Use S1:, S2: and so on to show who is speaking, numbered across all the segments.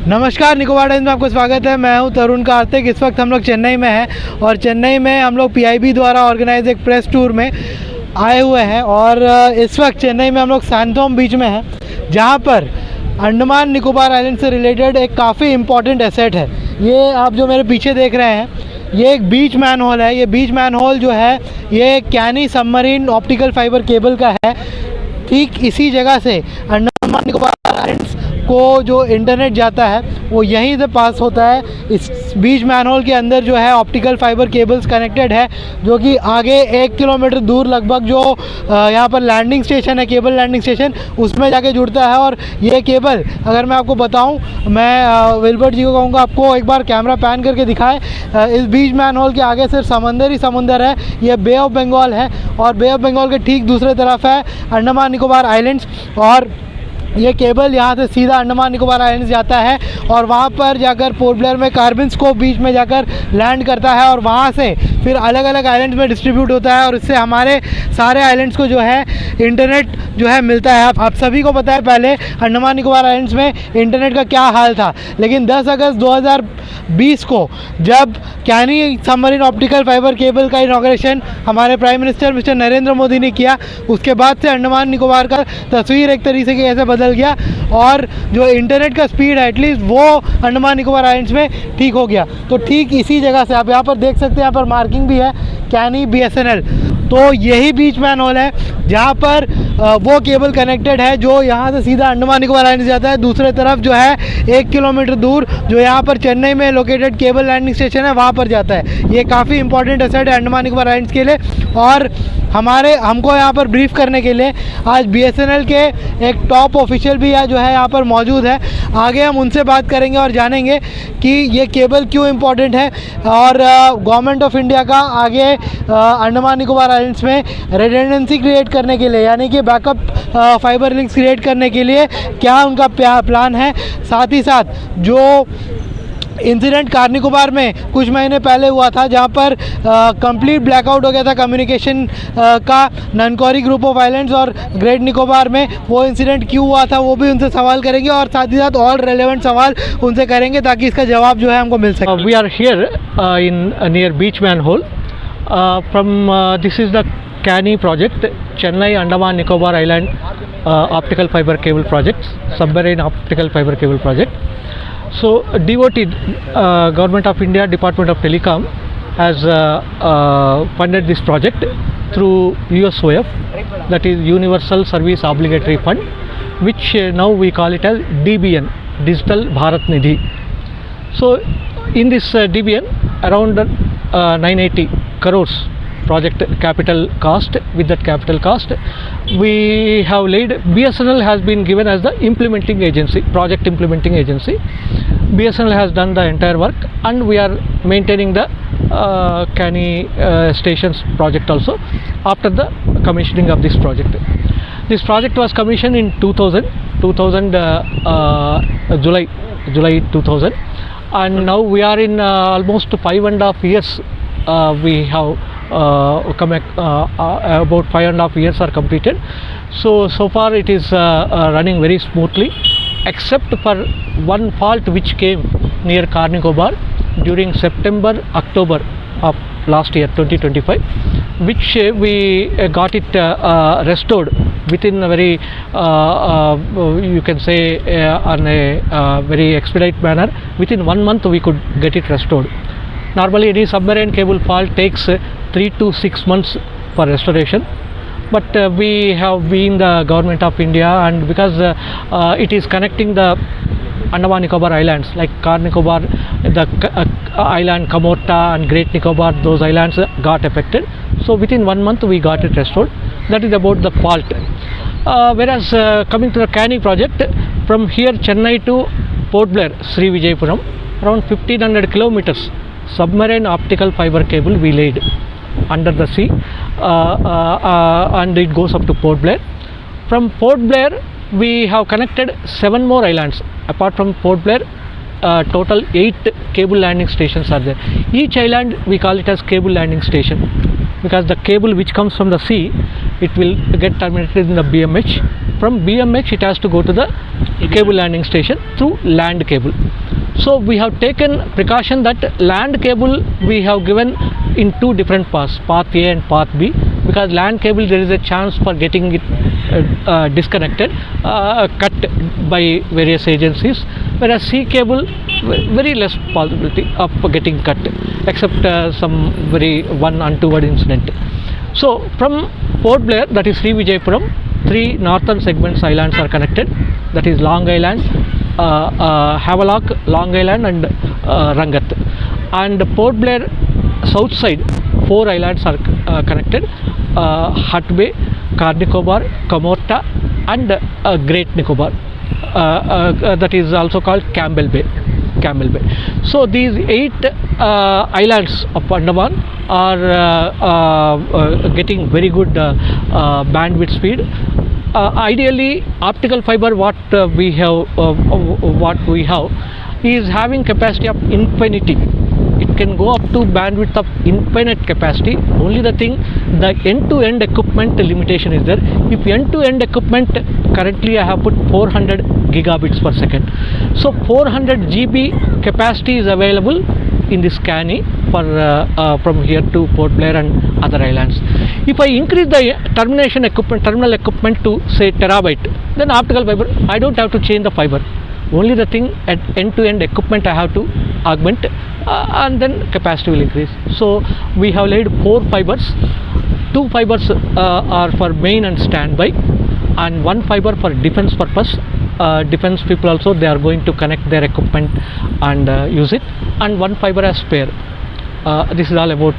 S1: नमस्कार, निकोबार टाइम्स में आपको स्वागत है। मैं हूं तरुण कार्तिक। इस वक्त हम लोग चेन्नई में हैं और चेन्नई में हम लोग पीआईबी द्वारा ऑर्गेनाइज एक प्रेस टूर में आए हुए हैं और इस वक्त चेन्नई में हम लोग सैंथोम बीच में हैं, जहां पर अंडमान निकोबार आइलैंड से रिलेटेड एक काफ़ी इम्पॉर्टेंट एसेट है। ये आप जो मेरे पीछे देख रहे हैं, ये एक बीच मैन होल है। ये बीच मैन होल जो है ये कैनी सबमरीन ऑप्टिकल फाइबर केबल का है। ठीक इसी जगह से अंडमान निकोबार आइलैंड्स को जो इंटरनेट जाता है वो यहीं से पास होता है। इस बीच मैनहोल के अंदर जो है ऑप्टिकल फाइबर केबल्स कनेक्टेड है, जो कि आगे 1 किलोमीटर दूर लगभग जो यहाँ पर लैंडिंग स्टेशन है, केबल लैंडिंग स्टेशन, उसमें जाके जुड़ता है। और ये केबल अगर मैं आपको बताऊँ, मैं विल्बर्ट जी को कहूँगा आपको एक बार कैमरा पैन करके दिखाए। इस बीच मैनहोल के आगे सिर्फ समंदर ही समंदर है। ये बे ऑफ बंगाल है और बे ऑफ बंगाल के ठीक दूसरे तरफ है अंडमान निकोबार आइलैंड्स। और ये केबल यहाँ से सीधा अंडमान निकोबार आइलैंड्स जाता है और वहाँ पर जाकर पोर्ट ब्लेयर में कार्बिन्सकोप बीच में जाकर लैंड करता है और वहाँ से फिर अलग अलग आइलैंड्स में डिस्ट्रीब्यूट होता है और इससे हमारे सारे आइलैंड्स को जो है इंटरनेट जो है मिलता है। आप सभी को पता है पहले अंडमान निकोबार आइलैंड्स में इंटरनेट का क्या हाल था, लेकिन 10 अगस्त 2020 को जब कैनी सबमरीन ऑप्टिकल फाइबर केबल का इनॉग्रेशन हमारे prime minister mister Narendra Modi ने किया, उसके बाद से अंडमान निकोबार का तस्वीर एक तरीके से ऐसे बदल गया और जो इंटरनेट का स्पीड है एटलीस्ट वो अंडमान निकोबार आइलैंड्स में ठीक हो गया। तो ठीक इसी जगह से आप यहाँ पर देख सकते हैं, यहाँ पर मार्किंग भी है कैनी BSNL। तो यही बीच मैनहोल है जहाँ पर वो केबल कनेक्टेड है जो यहाँ से सीधा अंडमान निकोबार आइलैंड्स जाता है। दूसरे तरफ जो है 1 किलोमीटर दूर जो यहाँ पर चेन्नई में लोकेटेड केबल लैंडिंग स्टेशन है वहाँ पर जाता है। ये काफ़ी इंपॉर्टेंट एसेट है अंडमान निकोबार आइलैंड्स के लिए। और हमको यहाँ पर ब्रीफ करने के लिए आज BSNL के एक टॉप ऑफिशियल भी है जो है यहाँ पर मौजूद है। आगे हम उनसे बात करेंगे और जानेंगे कि ये केबल क्यों इम्पोर्टेंट है और गवर्नमेंट ऑफ इंडिया का आगे अंडमान निकोबार आइलैंड्स में रिडंडेंसी क्रिएट करने के लिए, यानी कि बैकअप फाइबर लिंक्स क्रिएट करने के लिए क्या उनका प्लान है। साथ ही साथ जो इंसिडेंट कार निकोबार में कुछ महीने पहले हुआ था जहां पर कंप्लीट ब्लैकआउट हो गया था कम्युनिकेशन का ननकौरी ग्रुप ऑफ आइलैंड्स और ग्रेट निकोबार में, वो इंसिडेंट क्यों हुआ था वो भी उनसे सवाल करेंगे और साथ ही साथ और रेलेवेंट सवाल उनसे करेंगे ताकि इसका जवाब जो है हमको मिल सके।
S2: We are here in near beach manhole from this is the Canny project, Chennai Andaman Nicobar Island optical fiber cable project, submarine optical fiber cable project. So DOT, Government of India, Department of Telecom has funded this project through USOF, that is Universal Service Obligatory Fund, which now we call it as DBN, Digital Bharat Nidhi. So in this DBN around 980 crores project capital cost. With that capital cost we have laid, BSNL has been given as the implementing agency, project implementing agency. BSNL has done the entire work and we are maintaining the Canny stations project also after the commissioning of this project. This project was commissioned in 2000 July 2000, and now we are in almost 5.5 years. We have about 5.5 years are completed. So far it is running very smoothly, except for one fault which came near Car Nicobar during September-October of last year 2025, which we got it restored within a very you can say on a very expedite manner. Within 1 month we could get it restored. Normally any submarine cable fault takes 3 to 6 months for restoration, but we have been the Government of India, and because it is connecting the Andaman Nicobar Islands like Car Nicobar, the island Kamorta and Great Nicobar, those islands got affected. So within 1 month we got it restored. That is about the fault. Whereas coming to the Canny project, from here Chennai to Port Blair, Sri Vijayapuram, around 1500 kilometers submarine optical fiber cable we laid under the sea, and it goes up to Port Blair. From Port Blair we have connected 7 more islands. Apart from Port Blair, total 8 cable landing stations are there. Each island we call it as cable landing station because the cable which comes from the sea, it will get terminated in the BMH from BMX it has to go to the cable landing station through land cable. So we have taken precaution that land cable we have given in two different paths, path A and path B, because land cable there is a chance for getting it disconnected, cut by various agencies, whereas C cable very less possibility of getting cut, except some very one untoward incident. So from Port Blair, that is Sri Vijayapuram, three northern segments islands are connected, that is Long Island, Havelock, Long Island and Rangat. And Port Blair south side, four islands are connected, Hut Bay, Car Nicobar, Comorta and Great Nicobar, that is also called Campbell Bay. So these 8 islands of Andaman are getting very good bandwidth speed. Ideally, optical fiber what we have is having capacity of infinity. It can go up to bandwidth of infinite capacity. Only the thing, the end-to-end equipment limitation is there. If end-to-end equipment, currently I have put 400 gigabits per second. So 400 GB capacity is available in this CANI for from here to Port Blair and other islands. If I increase the terminal equipment to say terabyte, then optical fiber, I don't have to change the fiber. Only the thing at end-to-end equipment I have to augment, and then capacity will increase. So we have laid 4 fibers. 2 fibers are for main and standby, and 1 fiber for defense purpose. Defense people also, they are going to connect their equipment and use it, and 1 fiber as spare. This is all about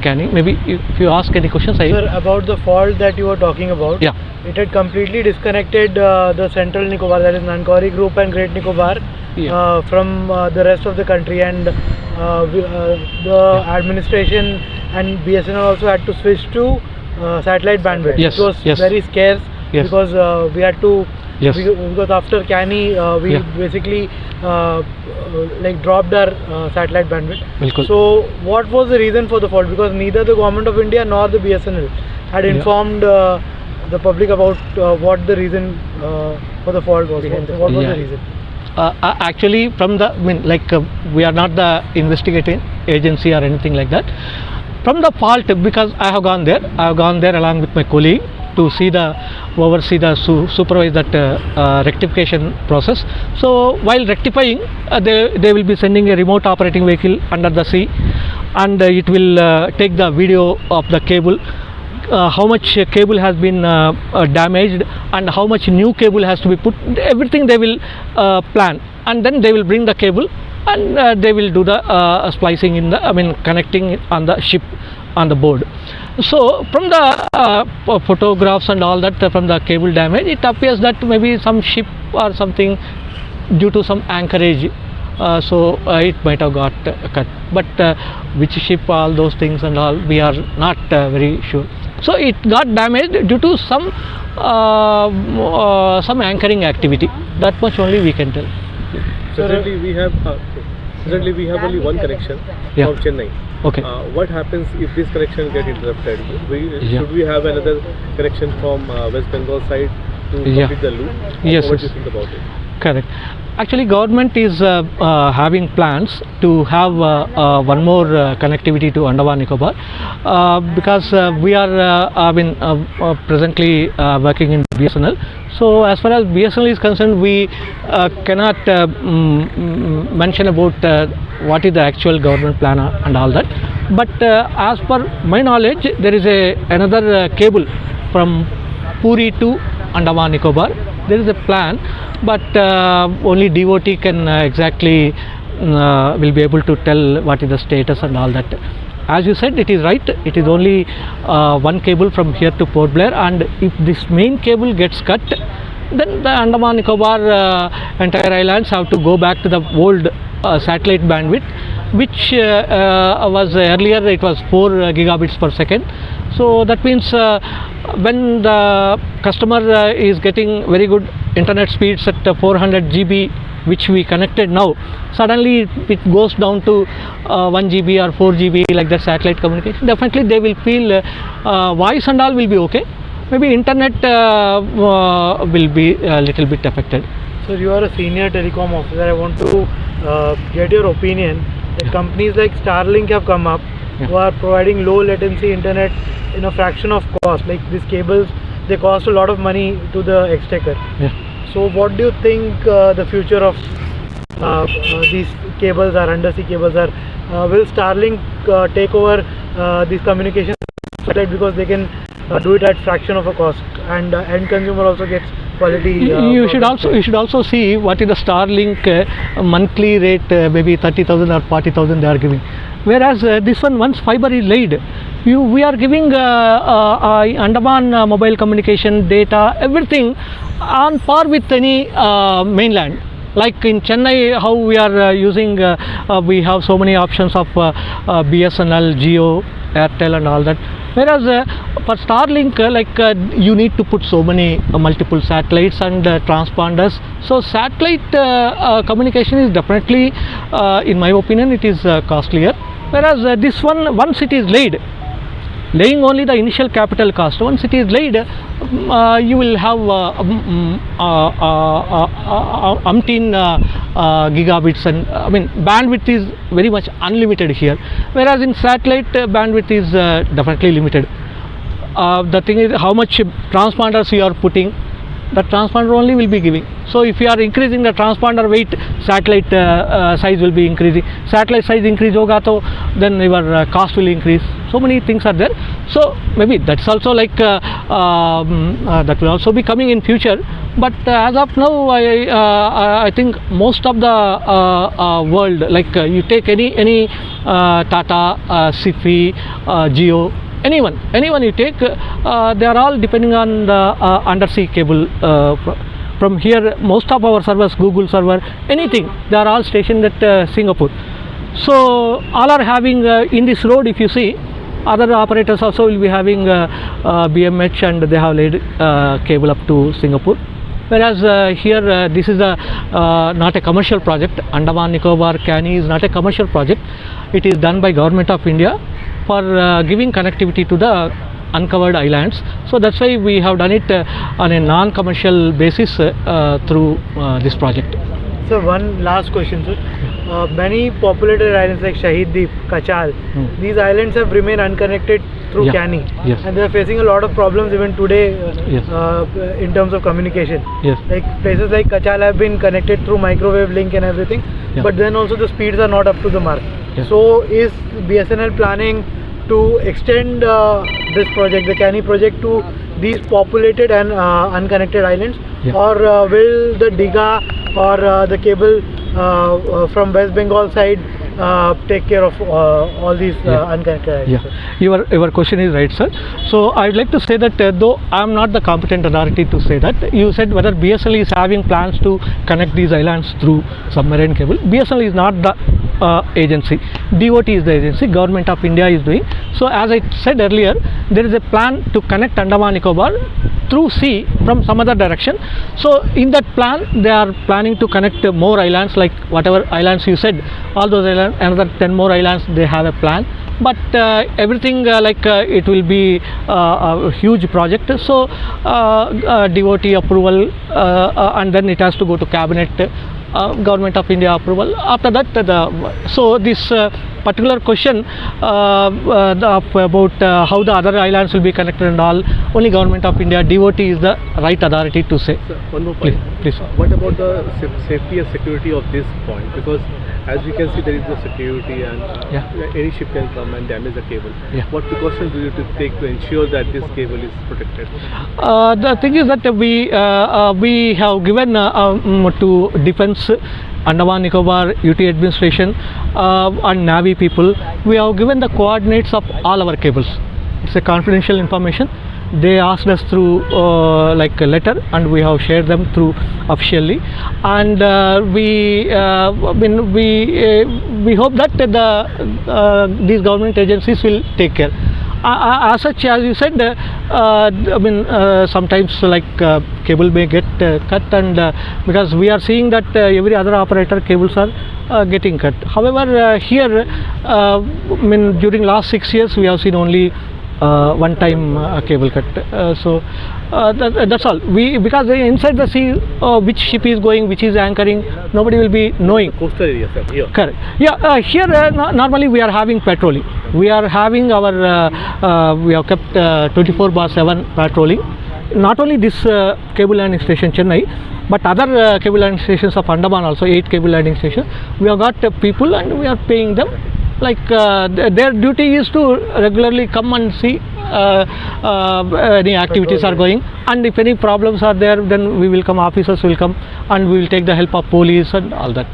S2: CANI. Maybe if you ask any questions,
S1: Sir, about the fault that you were talking about,
S2: yeah,
S1: it had completely disconnected the Central Nicobar, that is Nancowry Group and Great Nicobar,
S2: yeah,
S1: from the rest of the country, and the administration and BSNL also had to switch to satellite bandwidth.
S2: Yes,
S1: it was
S2: yes,
S1: very scarce,
S2: yes,
S1: because we had to,
S2: yes,
S1: because after CANI we
S2: yeah,
S1: basically like dropped our satellite bandwidth.
S2: Bilkul.
S1: So what was the reason for the fault? Because neither the government of India nor the BSNL had informed the public about what the reason for the fault was. What was the reason?
S2: Actually, from the, we are not the investigating agency or anything like that. From the fault, because I have gone there along with my colleague to oversee the supervise that rectification process. So while rectifying, they will be sending a remote operating vehicle under the sea, and it will take the video of the cable, how much cable has been damaged and how much new cable has to be put. Everything they will plan, and then they will bring the cable, and they will do the splicing in the, connecting on the ship on the board. So from the photographs and all that, from the cable damage, it appears that maybe some ship or something due to some anchorage, so it might have got cut. But which ship, all those things and all, we are not very sure. So it got damaged due to some anchoring activity. That much only we can tell.
S3: Presently we have only one connection from Chennai.
S2: Okay.
S3: What happens if this connection get interrupted? Should we have another connection from West Bengal side to complete the loop?
S2: Yes.
S3: What do you think about it?
S2: Correct. Actually, government is having plans to have one more connectivity to Andaman Nicobar, because we are presently working in BSNL. So as far as BSNL is concerned, we cannot mention about what is the actual government plan and all that. But as per my knowledge, there is another cable from Puri to Andaman Nicobar. There is a plan, but only DOT can exactly will be able to tell what is the status and all that. As you said, it is right. It is only one cable from here to Port Blair, and if this main cable gets cut, then the Andaman Nicobar entire islands have to go back to the old satellite bandwidth, which was earlier it was 4 gigabits per second. So that means when the customer is getting very good internet speeds at 400 GB, which we connected now, suddenly it goes down to 1 GB or 4 GB like that satellite communication. Definitely they will feel voice and all will be okay. maybe internet will be a little bit affected.
S1: Sir, you are a senior telecom officer. I want to get your opinion. The companies like Starlink have come up, who are providing low latency internet in a fraction of cost. Like these cables, they cost a lot of money to the exchequer.
S2: Yeah.
S1: So what do you think the future of these cables are, undersea cables are? Will Starlink take over these communication satellite because they can do it at fraction of a cost, and end consumer also gets quality?
S2: You should also see what is the Starlink monthly rate, maybe 30,000 or 40,000 they are giving. Whereas this one, once fiber is laid, we are giving Andaman mobile communication data, everything on par with any mainland. Like in Chennai, how we are using, we have so many options of BSNL, Jio, Airtel and all that. Whereas for Starlink, you need to put so many multiple satellites and transponders. So satellite communication is definitely, in my opinion, it is costlier. Whereas this one, once it is laying only the initial capital cost, once it is laid, you will have umpteen gigabits, and I mean bandwidth is very much unlimited here, whereas in satellite bandwidth is definitely limited. The thing is how much transponders you are putting, the transponder only will be giving. So if you are increasing the transponder weight, satellite size will be increasing. Satellite size increase hoga to then your cost will increase. So many things are there. So maybe that's also like that will also be coming in future. But as of now, I think most of the world, like you take any Tata, Sifi, Jio, anyone you take, they are all depending on the undersea cable. From here, most of our servers, Google server, anything, they are all stationed at Singapore. So all are having in this road, if you see, other operators also will be having BMH, and they have laid cable up to Singapore. Whereas here, this is not a commercial project. Andaman Nicobar Canny is not a commercial project. It is done by Government of India for giving connectivity to the uncovered islands. So that's why we have done it on a non-commercial basis through this project.
S1: So one last question, sir. Many populated islands like Shahid Deep, Kachal, these islands have remained unconnected through Canny, and they are facing a lot of problems even today in terms of communication. Like places like Kachal have been connected through microwave link and everything, but then also the speeds are not up to the mark. So is BSNL planning to extend this project, the Canny project, to these populated and unconnected islands, or will the Diga or the cable from West Bengal side take care of all these unconnected islands?
S2: Your question is right, sir. So I would like to say that though I am not the competent authority to say that, you said whether BSNL is having plans to connect these islands through submarine cable. BSNL is not the agency. DOT is the agency. Government of India is doing. So as I said earlier, there is a plan to connect Andaman Nicobar through sea from some other direction. So in that plan, they are planning to connect more islands, like whatever islands you said, all those islands, another 10 more islands, they have a plan. But everything it will be a huge project. So DOT approval, and then it has to go to cabinet, Government of India approval. After that, so this particular question about how the other islands will be connected and all, only Government of India, DOT is the right authority to say.
S3: Sir, one more point.
S2: Please.
S3: What about the safety and security of this point? Because as we can see, there is no security, and any ship can come and damage the cable. What precautions do you take to ensure that this cable is protected?
S2: The thing is that we have given to Defence, Andaman Nicobar, UT administration and Navy people, we have given the coordinates of all our cables. It's a confidential information. They asked us through like a letter, and we have shared them through officially, and we hope that these government agencies will take care. As such, as you said, sometimes cable may get cut, and because we are seeing that every other operator cables are getting cut. However, here during last 6 years we have seen only one-time cable cut. That's all. Because inside the sea, which ship is going, which is anchoring, nobody will be knowing.
S3: Coastal area, sir. Here.
S2: Correct. Yeah, here normally we are having patrolling. We are having our we have kept 24/7 patrolling. Not only this cable landing station Chennai, but other cable landing stations of Andaman also, 8 cable landing stations. We have got people and we are paying them. Like their duty is to regularly come and see any activities are going, and if any problems are there, then we will come, officers will come, and we will take the help of police and all that.